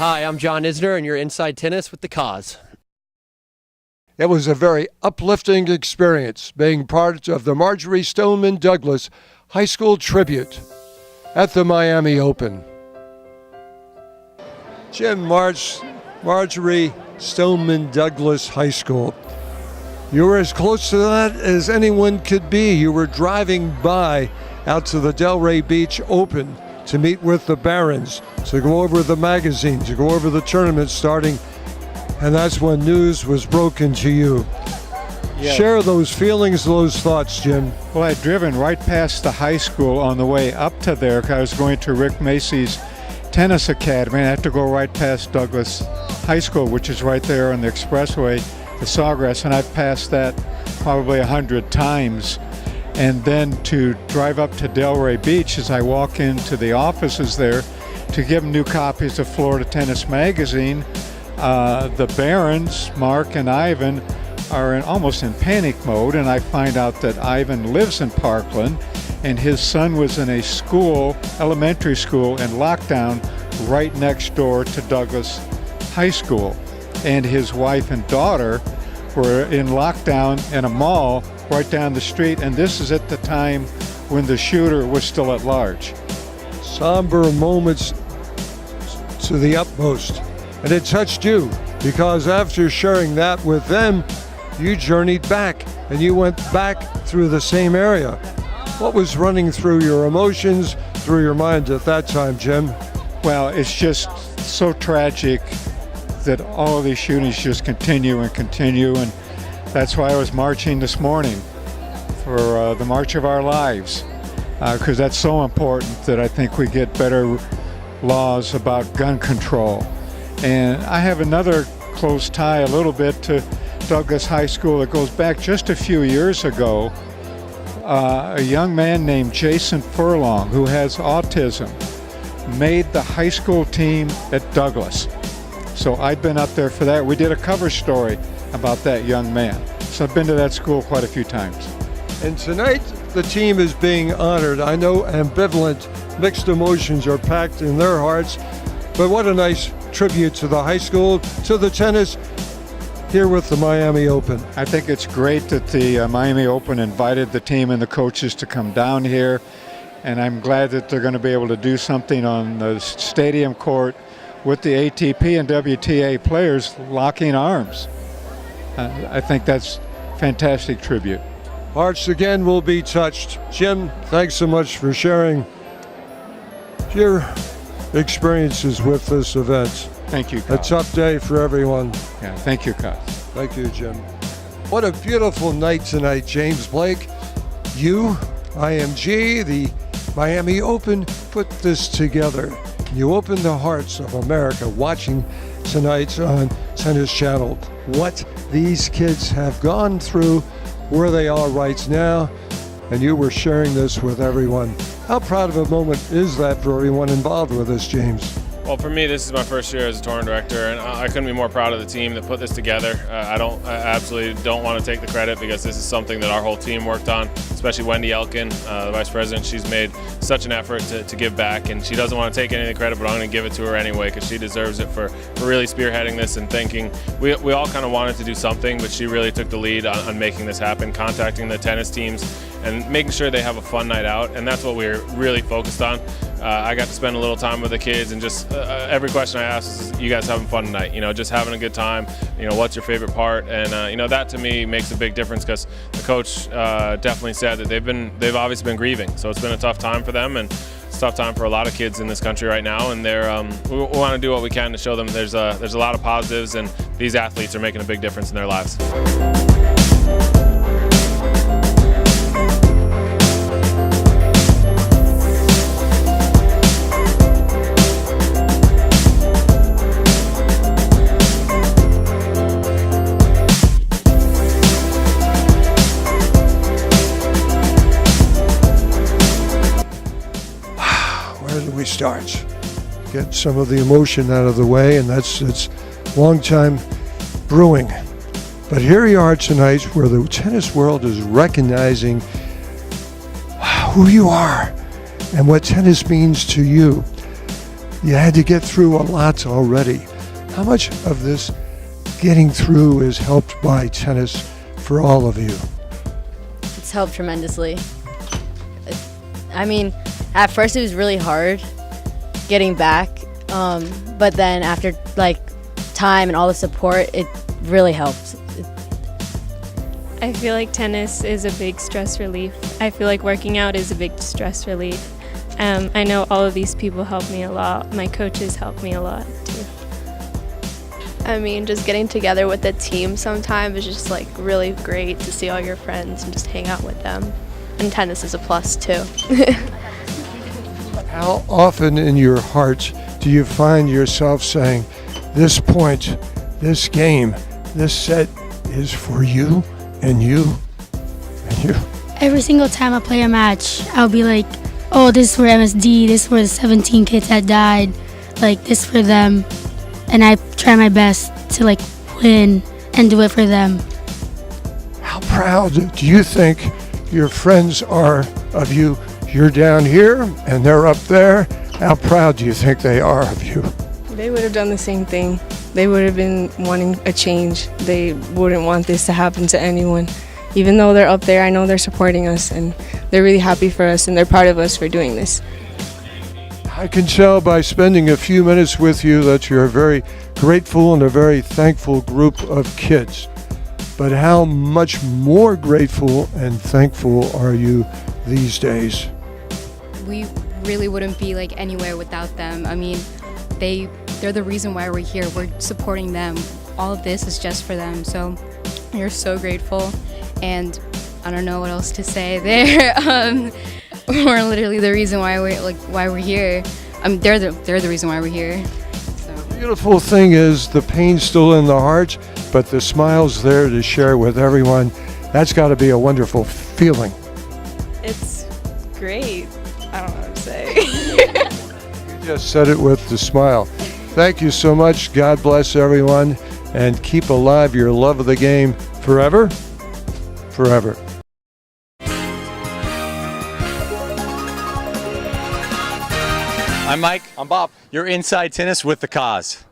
Hi, I'm John Isner, and you're Inside Tennis with the Koz. It was a very uplifting experience being part of the Marjory Stoneman Douglas High School Tribute at the Miami Open. Jim, Marjory Stoneman Douglas High School. You were as close to that as anyone could be. You were driving by out to the Delray Beach Open to meet with the Barons, to go over the magazine, to go over the tournament starting, and that's when news was broken to you. Yeah. Share those feelings, those thoughts, Jim. Well, I'd driven right past the high school on the way up to there because I was going to Rick Macy's Tennis Academy, and I had to go right past Douglas High School, which is right there on the expressway, the Sawgrass, and I've passed that probably 100 times. And then to drive up to Delray Beach as I walk into the offices there to give them new copies of Florida Tennis Magazine. The Barons, Mark and Ivan, are almost in panic mode, and I find out that Ivan lives in Parkland and his son was in a school, elementary school, in lockdown right next door to Douglas High School. And his wife and daughter were in lockdown in a mall right down the street, and this is at the time when the shooter was still at large. Somber moments to the utmost, and it touched you because after sharing that with them, you journeyed back and you went back through the same area. What was running through your emotions, through your mind at that time, Jim? Well, it's just so tragic that all of these shootings just continue and continue, and that's why I was marching this morning for the March of Our Lives, because that's so important that I think we get better laws about gun control. And I have another close tie a little bit to Douglas High School that goes back just a few years ago. A young man named Jason Furlong, who has autism, made the high school team at Douglas. So I'd been up there for that. We did a cover story about that young man. So I've been to that school quite a few times. And tonight, the team is being honored. I know ambivalent, mixed emotions are packed in their hearts, but what a nice tribute to the high school, to the tennis, here with the Miami Open. I think it's great that the Miami Open invited the team and the coaches to come down here, and I'm glad that they're going to be able to do something on the stadium court with the ATP and WTA players locking arms. I think that's fantastic tribute. Hearts again will be touched. Jim, thanks so much for sharing your experiences with this event. Thank you, Koz. A tough day for everyone. Yeah, thank you, Koz. Thank you, Jim. What a beautiful night tonight, James Blake. You, IMG, the Miami Open put this together. You opened the hearts of America watching tonight on Tennis Channel. What these kids have gone through, where they are right now, and you were sharing this with everyone. How proud of a moment is that for everyone involved with this, James? Well, for me, this is my first year as a tournament director, and I couldn't be more proud of the team that put this together. I absolutely don't want to take the credit because this is something that our whole team worked on, especially Wendy Elkin, the vice president. She's made such an effort to give back, and she doesn't want to take any of the credit, but I'm going to give it to her anyway because she deserves it for really spearheading this and thinking. We all kind of wanted to do something, but she really took the lead on making this happen, contacting the tennis teams and making sure they have a fun night out, and that's what we're really focused on. I got to spend a little time with the kids, and just every question I ask is, you guys having fun tonight? You know, just having a good time. You know, what's your favorite part? And you know, that to me makes a big difference because the coach definitely said that they've obviously been grieving, so it's been a tough time for them, and it's a tough time for a lot of kids in this country right now. And we want to do what we can to show them there's a lot of positives, and these athletes are making a big difference in their lives. Start. Get some of the emotion out of the way, and it's long time brewing. But here you are tonight where the tennis world is recognizing who you are and what tennis means to you. You had to get through a lot already. How much of this getting through is helped by tennis for all of you? It's helped tremendously. I mean, at first it was really hard getting back, but then after like time and all the support, it really helped. I feel like tennis is a big stress relief. I feel like working out is a big stress relief. I know all of these people help me a lot. My coaches help me a lot too. I mean, just getting together with the team sometimes is just like really great to see all your friends and just hang out with them. And tennis is a plus too. How often in your heart do you find yourself saying, this point, this game, this set is for you and you and you? Every single time I play a match, I'll be like, oh, this is for MSD, this is for the 17 kids that died, like this for them. And I try my best to like win and do it for them. How proud do you think your friends are of you? You're down here and they're up there. How proud do you think they are of you? They would have done the same thing. They would have been wanting a change. They wouldn't want this to happen to anyone. Even though they're up there, I know they're supporting us and they're really happy for us and they're proud of us for doing this. I can tell by spending a few minutes with you that you're a very grateful and a very thankful group of kids. But how much more grateful and thankful are you these days? We really wouldn't be like anywhere without them. I mean, they're the reason why we're here. We're supporting them. All of this is just for them. So we're so grateful, and I don't know what else to say there. We're literally the reason why we're here. They're the reason why we're here. So. The beautiful thing is the pain's still in the heart, but the smile's there to share with everyone. That's got to be a wonderful feeling. It's great. I don't know what to say. You just said it with the smile. Thank you so much. God bless everyone, and keep alive your love of the game forever, forever. I'm Mike. I'm Bob. You're Inside Tennis with the Koz.